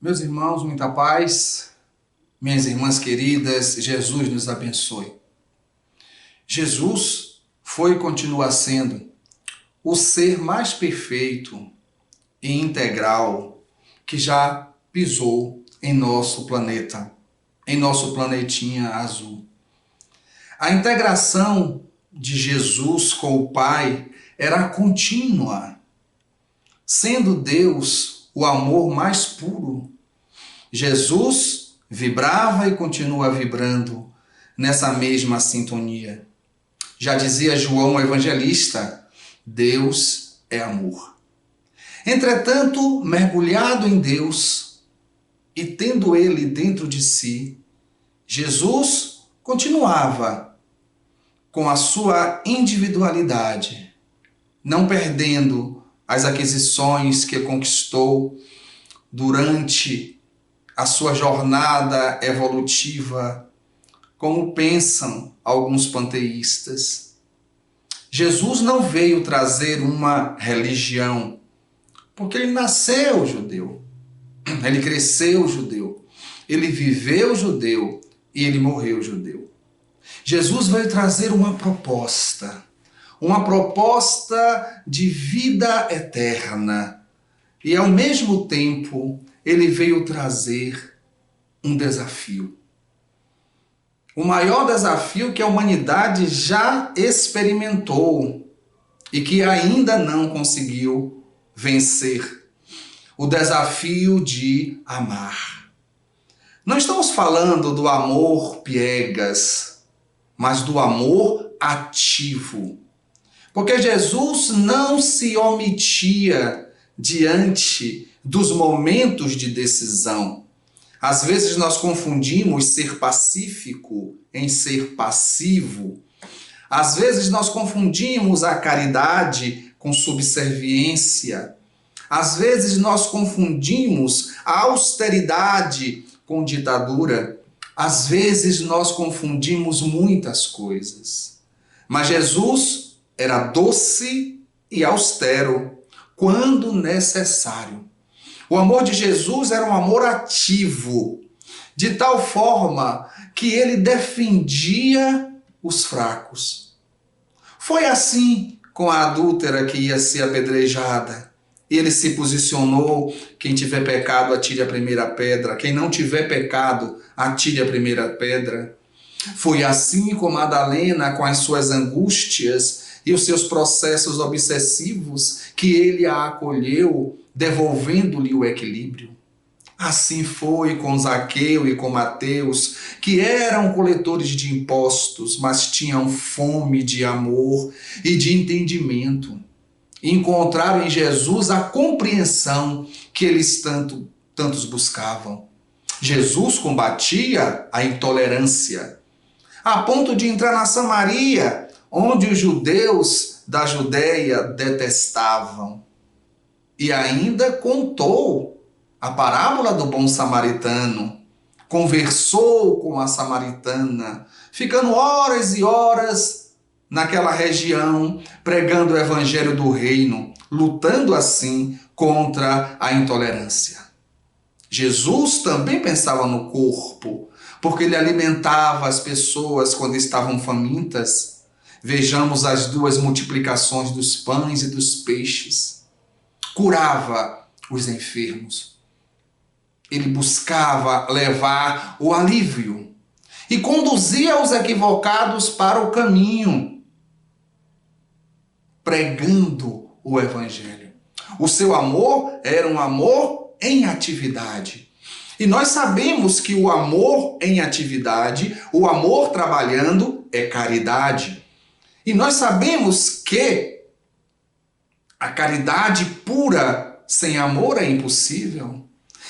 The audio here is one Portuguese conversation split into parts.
Meus irmãos, muita paz, minhas irmãs queridas, Jesus nos abençoe. Jesus foi e continua sendo o ser mais perfeito e integral que já pisou em nosso planeta, em nosso planetinha azul. A integração de Jesus com o Pai era contínua, sendo Deus o amor mais puro. Jesus vibrava e continua vibrando nessa mesma sintonia. Já dizia João o Evangelista, Deus é amor. Entretanto, mergulhado em Deus e tendo Ele dentro de si, Jesus continuava com a sua individualidade, não perdendo as aquisições que conquistou durante a sua jornada evolutiva, como pensam alguns panteístas. Jesus não veio trazer uma religião, porque ele nasceu judeu, ele cresceu judeu, ele viveu judeu e ele morreu judeu. Jesus veio trazer uma proposta de vida eterna e ao mesmo tempo ele veio trazer um desafio. O maior desafio que a humanidade já experimentou e que ainda não conseguiu vencer. O desafio de amar. Não estamos falando do amor piegas, mas do amor ativo. Porque Jesus não se omitia diante dos momentos de decisão. Às vezes nós confundimos ser pacífico em ser passivo. Às vezes nós confundimos a caridade com subserviência. Às vezes nós confundimos a austeridade com ditadura. Às vezes nós confundimos muitas coisas. Mas Jesus era doce e austero quando necessário. O amor de Jesus era um amor ativo, de tal forma que ele defendia os fracos. Foi assim com a adúltera que ia ser apedrejada. Ele se posicionou: quem tiver pecado, atire a primeira pedra. Quem não tiver pecado, atire a primeira pedra. Foi assim com Madalena, com as suas angústias e os seus processos obsessivos, que ele a acolheu, devolvendo-lhe o equilíbrio. Assim foi com Zaqueu e com Mateus, que eram coletores de impostos, mas tinham fome de amor e de entendimento. Encontraram em Jesus a compreensão que eles tantos buscavam. Jesus combatia a intolerância, a ponto de entrar na Samaria, onde os judeus da Judéia detestavam. E ainda contou a parábola do bom samaritano, conversou com a samaritana, ficando horas e horas naquela região, pregando o evangelho do reino, lutando assim contra a intolerância. Jesus também pensava no corpo, porque ele alimentava as pessoas quando estavam famintas. Vejamos as duas multiplicações dos pães e dos peixes. Curava os enfermos. Ele buscava levar o alívio e conduzia os equivocados para o caminho, pregando o evangelho. O seu amor era um amor em atividade. E nós sabemos que o amor em atividade, o amor trabalhando, é caridade. E nós sabemos que a caridade pura sem amor é impossível.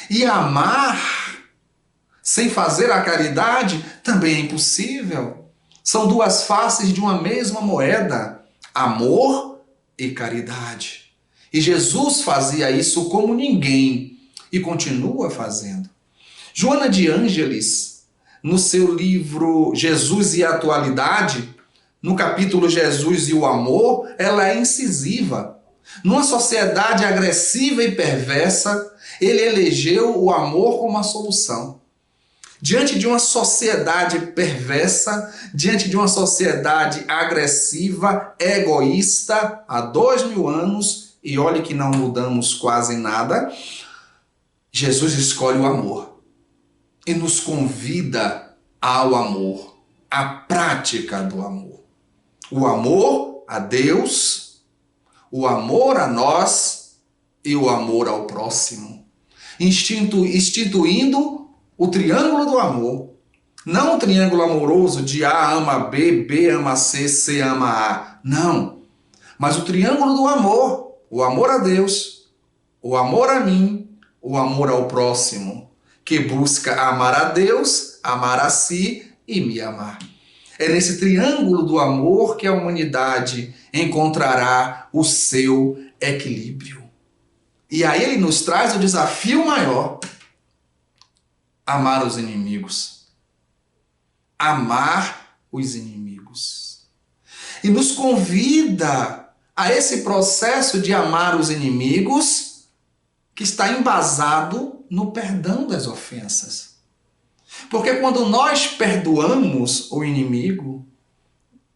E amar sem fazer a caridade também é impossível. São duas faces de uma mesma moeda, amor e caridade. E Jesus fazia isso como ninguém e continua fazendo. Joana de Ângeles, no seu livro Jesus e a Atualidade, no capítulo Jesus e o Amor, ela é incisiva. Numa sociedade agressiva e perversa, ele elegeu o amor como a solução. Diante de uma sociedade perversa, diante de uma sociedade agressiva, egoísta, há 2000 anos, e olhe que não mudamos quase nada, Jesus escolhe o amor e nos convida ao amor, à prática do amor. O amor a Deus, o amor a nós e o amor ao próximo. Instituindo o triângulo do amor. Não o triângulo amoroso de A ama B, B ama C, C ama A. Não. Mas o triângulo do amor. O amor a Deus, o amor a mim, o amor ao próximo. Que busca amar a Deus, amar a si e me amar. É nesse triângulo do amor que a humanidade encontrará o seu equilíbrio. E aí ele nos traz o desafio maior: amar os inimigos. Amar os inimigos. E nos convida a esse processo de amar os inimigos que está embasado no perdão das ofensas. Porque quando nós perdoamos o inimigo,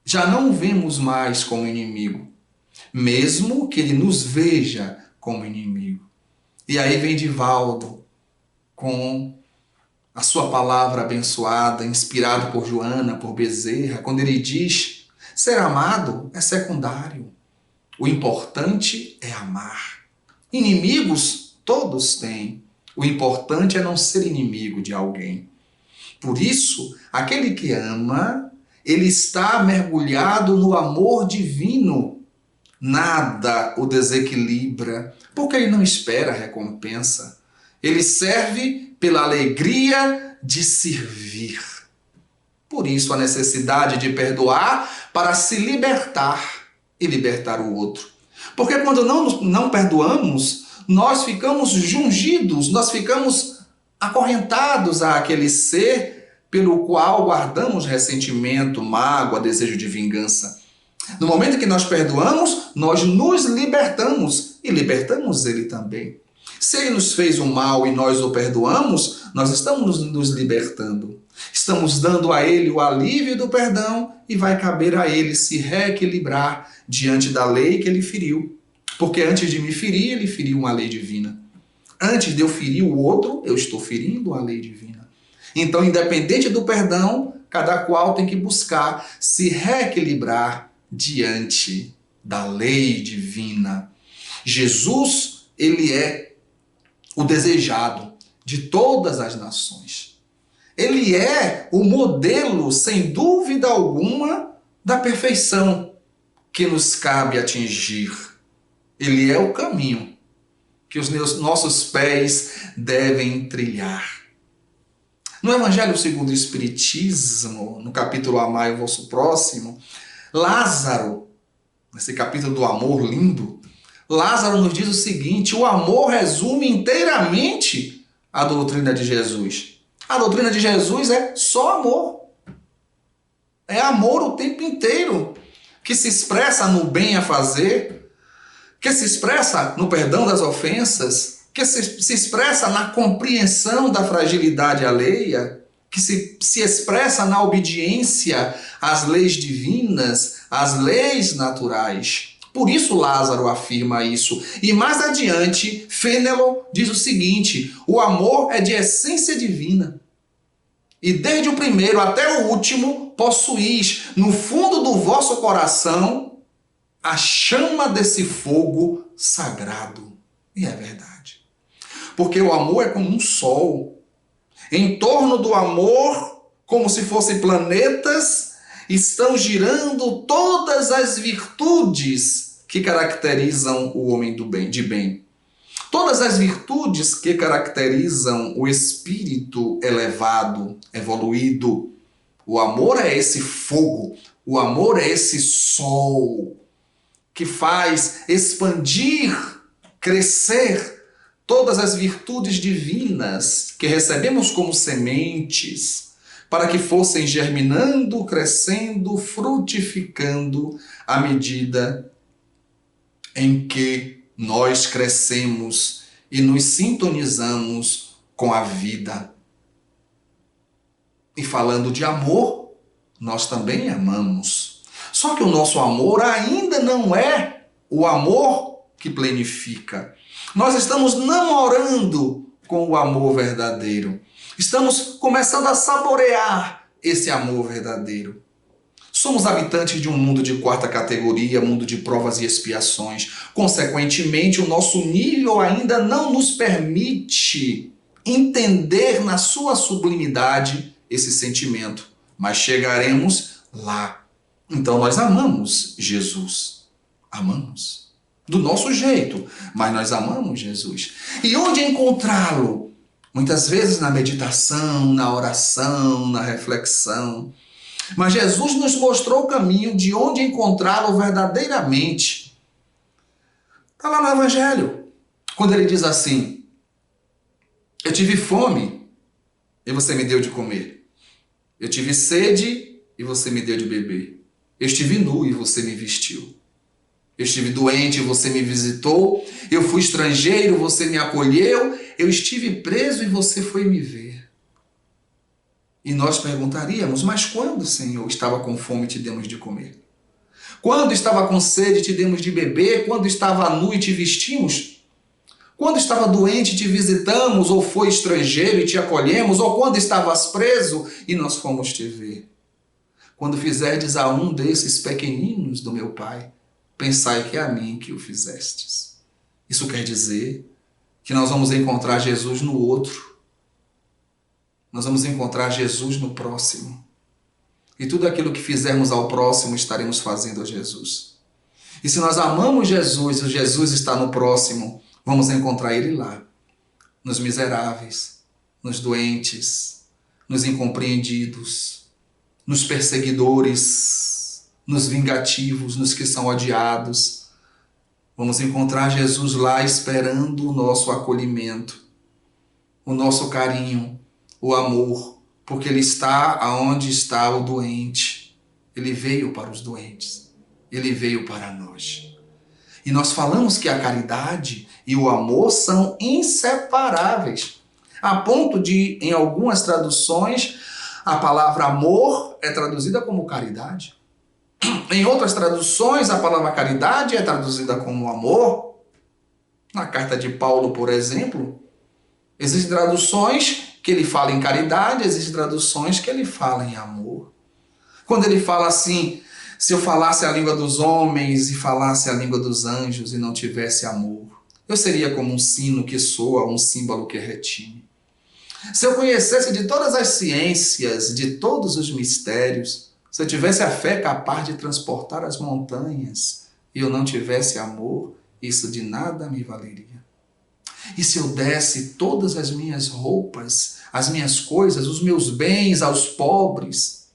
já não o vemos mais como inimigo, mesmo que ele nos veja como inimigo. E aí vem Divaldo com a sua palavra abençoada, inspirado por Joana, por Bezerra, quando ele diz: ser amado é secundário. O importante é amar. Inimigos todos têm. O importante é não ser inimigo de alguém. Por isso, aquele que ama, ele está mergulhado no amor divino. Nada o desequilibra, porque ele não espera recompensa. Ele serve pela alegria de servir. Por isso a necessidade de perdoar para se libertar e libertar o outro. Porque quando não perdoamos, nós ficamos jungidos, nós ficamos acorrentados àquele ser pelo qual guardamos ressentimento, mágoa, desejo de vingança. No momento que nós perdoamos, nós nos libertamos e libertamos ele também. Se ele nos fez o mal e nós o perdoamos, nós estamos nos libertando. Estamos dando a ele o alívio do perdão e vai caber a ele se reequilibrar diante da lei que ele feriu. Porque antes de me ferir, ele feriu uma lei divina. Antes de eu ferir o outro, eu estou ferindo a lei divina. Então, independente do perdão, cada qual tem que buscar se reequilibrar diante da lei divina. Jesus, ele é o desejado de todas as nações. Ele é o modelo, sem dúvida alguma, da perfeição que nos cabe atingir. Ele é o caminho que os nossos pés devem trilhar. No Evangelho segundo o Espiritismo, no capítulo Amai o Vosso Próximo, Lázaro, nesse capítulo do amor lindo, Lázaro nos diz o seguinte: o amor resume inteiramente a doutrina de Jesus. A doutrina de Jesus é só amor. É amor o tempo inteiro, que se expressa no bem a fazer, que se expressa no perdão das ofensas, que se expressa na compreensão da fragilidade alheia, que se expressa na obediência às leis divinas, às leis naturais. Por isso Lázaro afirma isso. E mais adiante, Fênelon diz o seguinte: o amor é de essência divina. E desde o primeiro até o último, possuís no fundo do vosso coração a chama desse fogo sagrado. E é verdade. Porque o amor é como um sol. Em torno do amor, como se fossem planetas, estão girando todas as virtudes que caracterizam o homem de bem. Todas as virtudes que caracterizam o espírito elevado, evoluído. O amor é esse fogo, o amor é esse sol que faz expandir, crescer todas as virtudes divinas que recebemos como sementes, para que fossem germinando, crescendo, frutificando à medida em que nós crescemos e nos sintonizamos com a vida. E falando de amor, nós também amamos. Só que o nosso amor ainda não é o amor que plenifica. Nós estamos namorando com o amor verdadeiro. Estamos começando a saborear esse amor verdadeiro. Somos habitantes de um mundo de quarta categoria, mundo de provas e expiações. Consequentemente, o nosso nível ainda não nos permite entender na sua sublimidade esse sentimento. Mas chegaremos lá. Então nós amamos Jesus. Amamos. Do nosso jeito, mas nós amamos Jesus. E onde encontrá-lo? Muitas vezes na meditação, na oração, na reflexão. Mas Jesus nos mostrou o caminho de onde encontrá-lo verdadeiramente. Está lá no Evangelho, quando ele diz assim: eu tive fome e você me deu de comer. Eu tive sede e você me deu de beber. Eu estive nu e você me vestiu. Eu estive doente e você me visitou. Eu fui estrangeiro, você me acolheu. Eu estive preso e você foi me ver. E nós perguntaríamos: mas quando, Senhor, estava com fome e te demos de comer? Quando estava com sede e te demos de beber? Quando estava nu e te vestimos? Quando estava doente e te visitamos? Ou foi estrangeiro e te acolhemos? Ou quando estavas preso e nós fomos te ver? Quando fizerdes a um desses pequeninos do meu Pai, pensai que é a mim que o fizestes. Isso quer dizer que nós vamos encontrar Jesus no outro. Nós vamos encontrar Jesus no próximo. E tudo aquilo que fizermos ao próximo, estaremos fazendo a Jesus. E se nós amamos Jesus e Jesus está no próximo, vamos encontrar Ele lá. Nos miseráveis, nos doentes, nos incompreendidos, nos perseguidores, nos vingativos, nos que são odiados. Vamos encontrar Jesus lá esperando o nosso acolhimento, o nosso carinho, o amor, porque Ele está aonde está o doente. Ele veio para os doentes. Ele veio para nós. E nós falamos que a caridade e o amor são inseparáveis, a ponto de, em algumas traduções, a palavra amor é traduzida como caridade. Em outras traduções, a palavra caridade é traduzida como amor. Na carta de Paulo, por exemplo, existem traduções que ele fala em caridade, existem traduções que ele fala em amor. Quando ele fala assim: se eu falasse a língua dos homens e falasse a língua dos anjos e não tivesse amor, eu seria como um sino que soa, um símbolo que retine. Se eu conhecesse de todas as ciências, de todos os mistérios, se eu tivesse a fé capaz de transportar as montanhas e eu não tivesse amor, isso de nada me valeria. E se eu desse todas as minhas roupas, as minhas coisas, os meus bens aos pobres,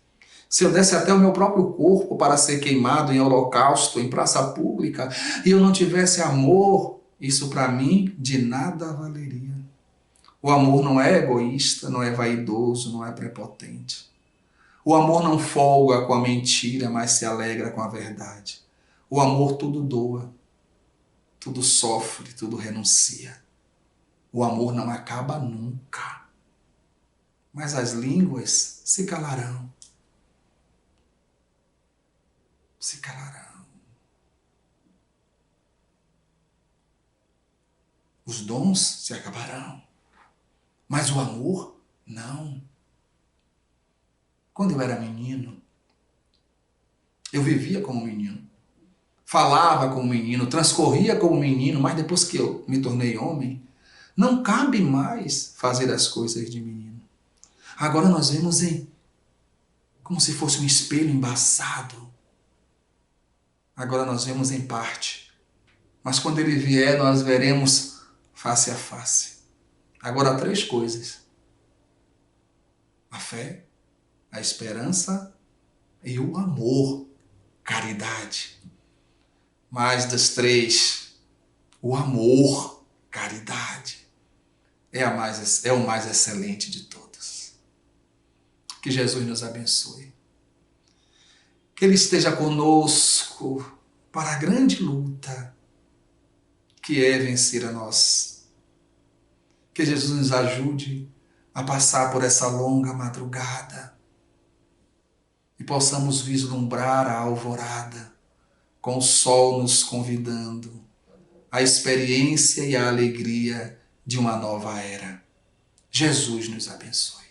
se eu desse até o meu próprio corpo para ser queimado em holocausto, em praça pública, e eu não tivesse amor, isso para mim de nada valeria. O amor não é egoísta, não é vaidoso, não é prepotente. O amor não folga com a mentira, mas se alegra com a verdade. O amor tudo doa, tudo sofre, tudo renuncia. O amor não acaba nunca. Mas as línguas se calarão. Se calarão. Os dons se acabarão. Mas o amor, não. Quando eu era menino, eu vivia como menino. Falava como menino, transcorria como menino, mas depois que eu me tornei homem, não cabe mais fazer as coisas de menino. Agora nós vemos como se fosse um espelho embaçado. Agora nós vemos em parte. Mas quando ele vier, nós veremos face a face. Agora há 3 coisas: a fé, a esperança e o amor, caridade. Mas das 3, o amor, caridade, é o mais excelente de todos. Que Jesus nos abençoe. Que Ele esteja conosco para a grande luta que é vencer a nós. Que Jesus nos ajude a passar por essa longa madrugada e possamos vislumbrar a alvorada, com o sol nos convidando à experiência e à alegria de uma nova era. Jesus nos abençoe.